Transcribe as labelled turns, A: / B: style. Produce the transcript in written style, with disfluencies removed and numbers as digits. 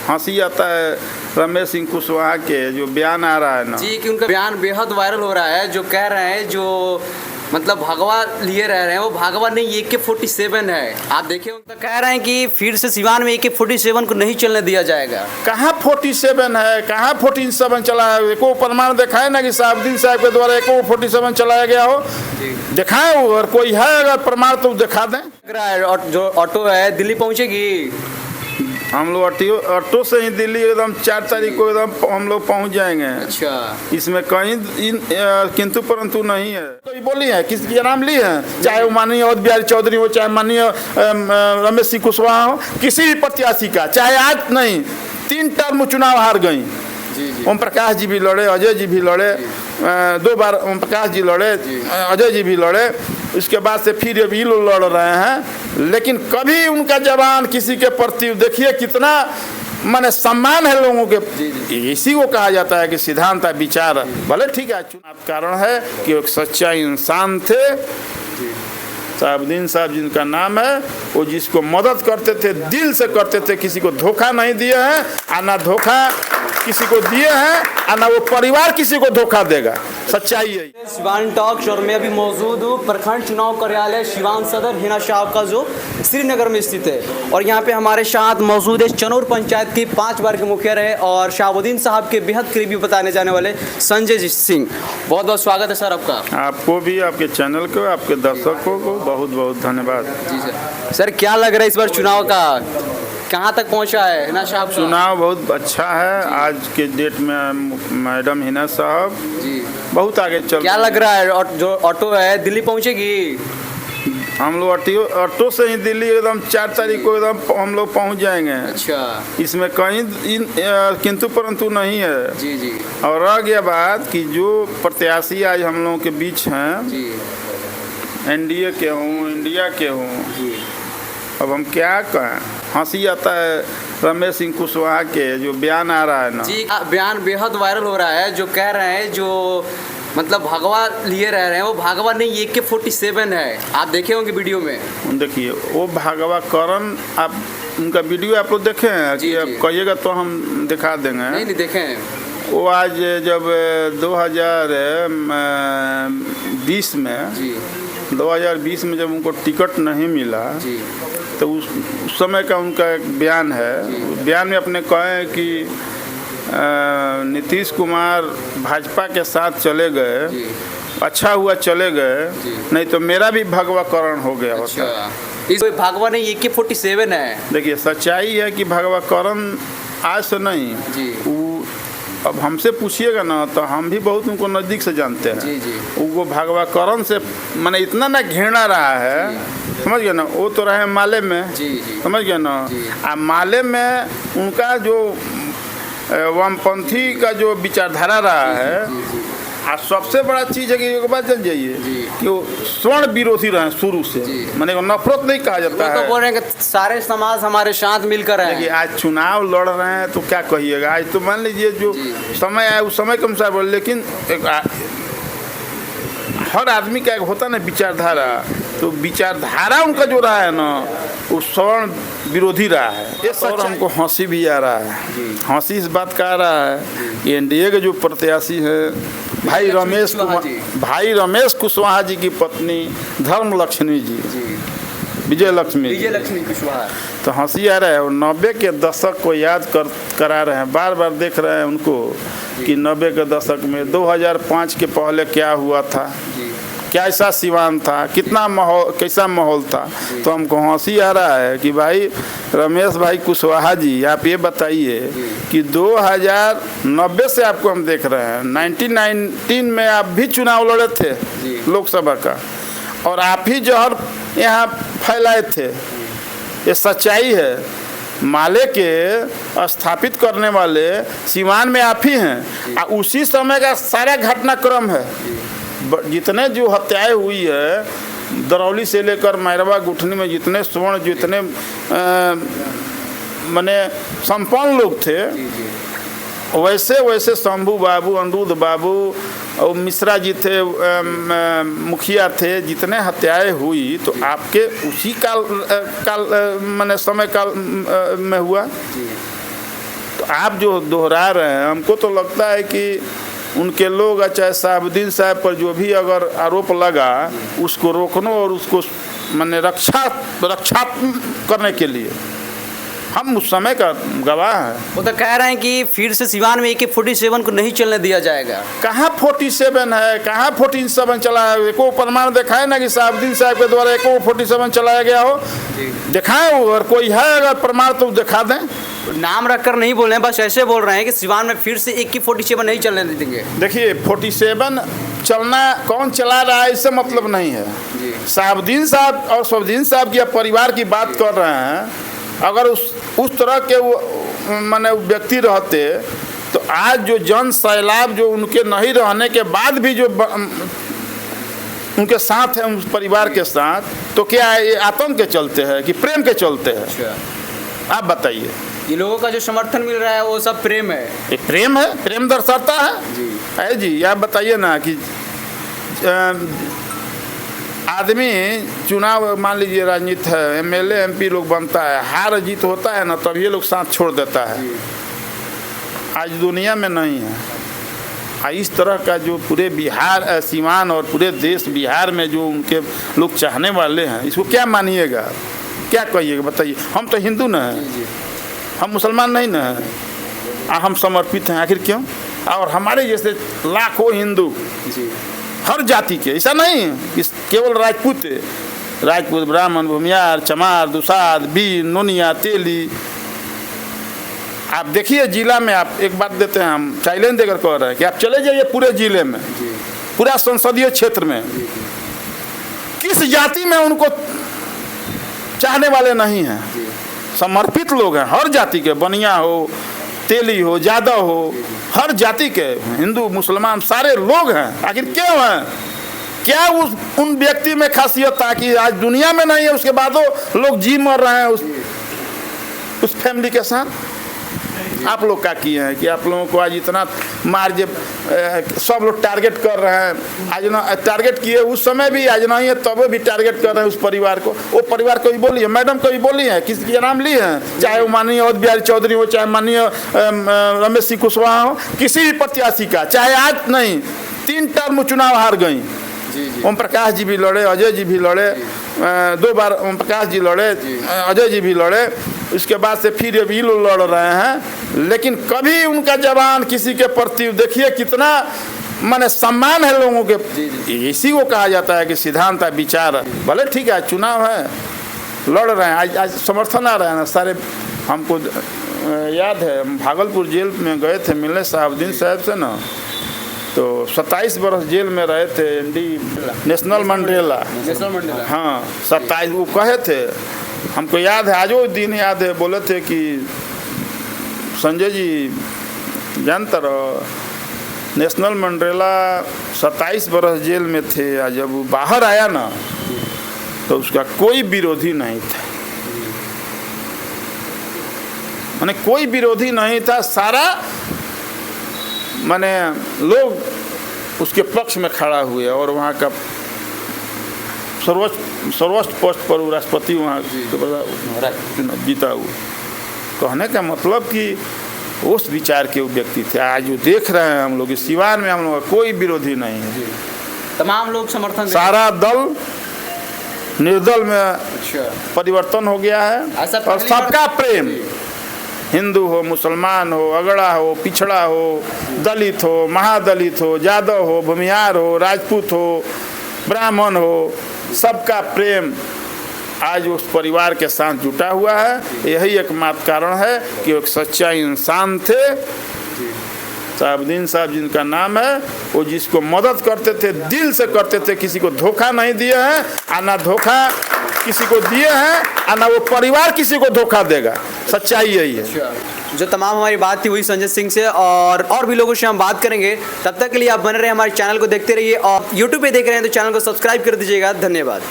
A: हंसी आता है रमेश सिंह कुशवाहा के जो बयान आ रहा है ना
B: जी, कि उनका बयान बेहद वायरल हो रहा है। जो कह रहे हैं जो मतलब भगवा लिए रह रहे हैं वो भगवा नहीं AK-47 है। आप देखिए तो कह रहे हैं कि फिर से सिवान में AK-47 को नहीं चलने दिया जाएगा।
A: कहाँ 47 है, कहाँ 47 चला है? एको प्रमाण दिखाए ना कि साहबुद्दीन साहब के द्वारा AK-47 चलाया गया हो, दिखाए वो। अगर कोई है अगर प्रमाण तो दिखा दें।
B: लग रहा है जो ऑटो है दिल्ली पहुंचेगी।
A: हम लोग ऑटो से ही दिल्ली एकदम 4 तारीख को एकदम हम लोग पहुंच जाएंगे।
B: अच्छा,
A: इसमें कहीं किंतु परंतु नहीं है। तो ये बोली है किसी का नाम ली है, चाहे वो माननीय अवध बिहारी चौधरी हो, चाहे माननीय रमेश सिंह कुशवाहा हो, किसी भी प्रत्याशी का, चाहे आज नहीं 3 टर्म चुनाव हार गई। ओम प्रकाश जी भी लड़े, अजय जी भी लड़े, 2 बार ओम प्रकाश जी लड़े, अजय जी भी लड़े, उसके बाद से फिर अभी लोग लड़ रहे हैं। लेकिन कभी उनका जवान किसी के प्रति देखिए कितना माने सम्मान है लोगों के। इसी को कहा जाता है कि सिद्धांत विचार भले ठीक है। चुनाव कारण है कि एक सच्चा इंसान थे साहबुद्दीन साहब जिनका नाम है, वो जिसको मदद करते थे दिल से करते थे, किसी को धोखा नहीं दिए हैं और ना धोखा किसी को दिए हैं और ना वो परिवार किसी को धोखा देगा। सच्चाई है।
B: सिवान टॉक्स और मैं अभी मौजूद हूँ प्रखंड चुनाव कार्यालय सिवान सदर हिना साहब का जो श्रीनगर में स्थित है। और यहाँ पे हमारे साथ मौजूद है चनौर पंचायत की 5 बार के मुखिया रहे और शाहबुद्दीन साहब के बेहद करीबी बताने जाने वाले संजय जी सिंह। बहुत बहुत स्वागत है सर आपका।
A: आपको भी, आपके चैनल को, आपके दर्शकों को बहुत बहुत धन्यवाद।
B: जी सर। सर क्या लग रहा है इस बार चुनाव का, कहाँ तक पहुँचा है हिना साहब?
A: चुनाव बहुत अच्छा है। आज के डेट में मैडम हिना साहब
B: जी
A: बहुत आगे चल।
B: क्या लग रहा है जो ऑटो है दिल्ली पहुँचेगी?
A: हम लोग ऑटो से ही दिल्ली एकदम 4 तारीख को एकदम हम लोग पहुंच जाएंगे।
B: अच्छा,
A: इसमें कहीं किंतु परंतु नहीं है।
B: जी जी।
A: और रह गया बात कि जो प्रत्याशी आज हम लोगों के बीच हैं,
B: जी
A: एनडीए के हों, इंडिया के हों,
B: जी,
A: अब हम क्या कहें? हंसी आता है रमेश सिंह कुशवाहा के जो बयान आ रहा है ना
B: जी, बयान बेहद वायरल हो रहा है। जो कह रहे हैं जो मतलब भगवा लिए रह रहे हैं वो भगवा नहीं AK-47 है। आप देखे होंगे वीडियो में।
A: देखिए वो भगवा करण, आप उनका वीडियो आप लोग देखे हैं कि आप कहिएगा तो हम दिखा देंगे।
B: नहीं देखे हैं।
A: वो आज जब 2020 में
B: जी
A: 2020 में जब उनको टिकट नहीं मिला
B: जी,
A: तो उस समय का उनका एक बयान है। बयान में अपने कहे कि नीतीश कुमार भाजपा के साथ चले गए, अच्छा हुआ चले गए, नहीं तो मेरा भी भगवाकरण हो गया होता।
B: अच्छा, इस भगवा नहीं AK-47 है।
A: देखिए सच्चाई है कि भगवाकरण आज से नहीं
B: जी,
A: अब हमसे पूछिएगा ना तो हम भी बहुत उनको नज़दीक से जानते हैं।
B: जी जी,
A: वो भगवाकरण से मैंने इतना ना घृणा रहा है, समझ गए ना। वो तो रहे माले में,
B: जी जी,
A: समझ गए ना। आ माले में उनका जो वामपंथी का जो विचारधारा रहा है, और सबसे बड़ा चीज़ है कि एक बात जान जाइए कि वो स्वर्ण विरोधी रहे शुरू से, मैंने नफरत नहीं कहा जाता है।
B: तो बोल रहे हैं कि सारे समाज हमारे साथ मिलकर है।
A: देखिए आज चुनाव लड़ रहे हैं तो क्या कहिएगा। आज तो मान लीजिए जो समय आया उस समय के अनुसार बोले, लेकिन हर आदमी का एक होता ना विचारधारा, तो विचारधारा उनका जो रहा है ना वो स्वर्ण विरोधी रहा है। ये और हमको हंसी भी आ रहा है। हंसी इस बात का आ रहा है कि एनडीए के जो प्रत्याशी हैं भाई रमेश कुशवाहा जी की पत्नी धर्मलक्ष्मी जी, विजय लक्ष्मी
B: कुशवाहा,
A: तो हंसी आ रहा है। और 90 के दशक को याद करा रहे हैं, बार बार देख रहे हैं उनको कि 90 के दशक में 2005 के पहले क्या हुआ था, कैसा सिवान था, कितना माहौल, कैसा माहौल था। तो हमको हंसी आ रहा है कि भाई रमेश भाई कुशवाहा जी, आप ये बताइए कि 2090 से आपको हम देख रहे हैं, 1919 में आप भी चुनाव लड़े थे लोकसभा का, और आप ही जहर यहाँ फैलाए थे। ये सच्चाई है। माले के स्थापित करने वाले सिवान में आप ही हैं। उसी समय का सारा घटनाक्रम है। जितने जो हत्याएं हुई है दरौली से लेकर मैरवा गुठनी में, जितने स्वर्ण, जितने माने संपन्न लोग थे, वैसे वैसे शंभू बाबू, अनिरुद्ध बाबू और मिश्रा जी थे, मुखिया थे, जितने हत्याएं हुई तो आपके उसी काल माने समय काल में हुआ। आप जो दोहरा रहे हैं, हमको तो लगता है कि उनके लोग, चाहे शहाबुद्दीन साहब पर जो भी अगर आरोप लगा, उसको रोकने और उसको माने रक्षा करने के लिए हम उस समय का गवाह हैं।
B: वो तो कह रहे हैं कि फिर से सिवान में AK-47 को नहीं चलने दिया जाएगा।
A: कहाँ 47 है, कहाँ 47 चला है? एको प्रमाण दिखाए ना कि शहाबुद्दीन साहब के द्वारा AK-47 चलाया गया हो, दिखाए हो। अगर कोई है अगर प्रमाण तो दिखा दें।
B: नाम रखकर नहीं बोल रहे हैं, बस ऐसे बोल रहे हैं कि सिवान में फिर से AK-47 नहीं चलने देंगे।
A: देखिए 47 चलना कौन चला रहा है इससे मतलब नहीं है। शहाबुद्दीन साहब और शहाबुद्दीन साहब के परिवार की बात कर रहे हैं। अगर उस तरह के वो माने व्यक्ति रहते तो आज जो जन सैलाब जो उनके नहीं रहने के बाद भी जो उनके साथ है, उस परिवार के साथ, तो क्या ये आतंक के चलते हैं कि प्रेम के चलते हैं? आप बताइए।
B: ये लोगों का जो समर्थन मिल रहा है वो सब प्रेम है।
A: ये प्रेम है, प्रेम दर्शाता है जी। आप बताइए ना कि आदमी चुनाव, मान लीजिए राजनीति है, MLA MP लोग बनता है, हार जीत होता है ना, तब ये लोग साथ छोड़ देता है। आज दुनिया में नहीं है। इस तरह का जो पूरे बिहार, सीवान और पूरे देश बिहार में जो उनके लोग चाहने वाले हैं, इसको क्या मानिएगा, क्या कहिएगा? बताइए। हम तो हिंदू न हैं, हम मुसलमान नहीं न हैं, हम समर्पित हैं। आखिर क्यों? और हमारे जैसे लाखों हिंदू हर जाति के, ऐसा नहीं कि केवल राजपूत, ब्राह्मण, भूमियार, चमार, दुसाद, बीन, नोनिया, तेली। आप देखिए जिला में, आप एक बात देते हैं, हम चैलेंज देकर कह रहे हैं कि आप चले जाइए पूरे जिले में, पूरा संसदीय क्षेत्र में, किस जाति में उनको चाहने वाले नहीं हैं। समर्पित लोग हैं हर जाति के, बनिया हो, तेली हो, यादव हो, हर जाति के, हिंदू मुसलमान सारे लोग हैं। आखिर क्यों हैं? क्या उन व्यक्ति में खासियत था कि आज दुनिया में नहीं है, उसके बाद लोग जी मर रहे हैं उस फैमिली के साथ? आप लोग क्या किए हैं कि आप लोगों को आज इतना मार, जब सब लोग टारगेट कर रहे हैं, आज ना टारगेट किए उस समय भी, आज नहीं है तब भी टारगेट कर रहे हैं उस परिवार को। वो परिवार कभी बोली है, मैडम कभी बोली है, किसी के नाम ली है, चाहे वो माननीय अवध बिहारी चौधरी हो, चाहे माननीय रमेश सिंह कुशवाहा हो, किसी भी प्रत्याशी का, चाहे आज नहीं 3 टर्म चुनाव हार गई। ओम प्रकाश जी भी लड़े, अजय जी भी लड़े, 2 बार ओम प्रकाश जी लड़े, अजय जी भी लड़े, उसके बाद से फिर अभी लोग लड़ रहे हैं। लेकिन कभी उनका जवान किसी के प्रति, देखिए कितना माने सम्मान है लोगों के। इसी को कहा जाता है कि सिद्धांत है, विचार। भले ठीक है, चुनाव है, लड़ रहे हैं, आज समर्थन आ रहा है ना सारे। हमको याद है, हम भागलपुर जेल में गए थे मिलने शहाबुद्दीन साहब से ना, तो 27 बरस जेल में रहे थे, नेशनल मंडेला। हाँ 27, वो कहे थे, हमको याद है, आज वो दिन याद है, बोले थे कि संजय जी जानते रहो, नेशनल मंडेला 27 बरस जेल में थे, जब वो बाहर आया ना तो उसका कोई विरोधी नहीं था, माने कोई विरोधी नहीं था, सारा माने लोग उसके पक्ष में खड़ा हुए और वहाँ का सर्वोच्च पोस्ट पर राष्ट्रपति वहाँ जीता हुआ। कहने का मतलब कि उस विचार के व्यक्ति थे। आज जो देख रहे हैं हम लोग इस सिवान में, हम लोग का कोई विरोधी नहीं है,
B: तमाम लोग समर्थन, सारा
A: दल निर्दल में परिवर्तन हो गया है और सबका प्रेम, हिंदू हो, मुसलमान हो, अगड़ा हो, पिछड़ा हो, दलित हो, महादलित हो, यादव हो, भूमिहार हो, राजपूत हो, ब्राह्मण हो, सबका प्रेम आज उस परिवार के साथ जुटा हुआ है। यही एकमात्र कारण है कि एक सच्चा इंसान थे शहाबुद्दीन साहब, जिनका नाम है, वो जिसको मदद करते थे दिल से करते थे, किसी को धोखा नहीं दिए हैं, और ना धोखा किसी को दिए हैं, और ना वो परिवार किसी को धोखा देगा। सच्चाई यही है।
B: जो तमाम हमारी बात थी वही संजय सिंह से, और भी लोगों से हम बात करेंगे। तब तक के लिए आप बने रहे, हमारे चैनल को देखते रहिए, और यूट्यूब पे देख रहे हैं तो चैनल को सब्सक्राइब कर दीजिएगा। धन्यवाद।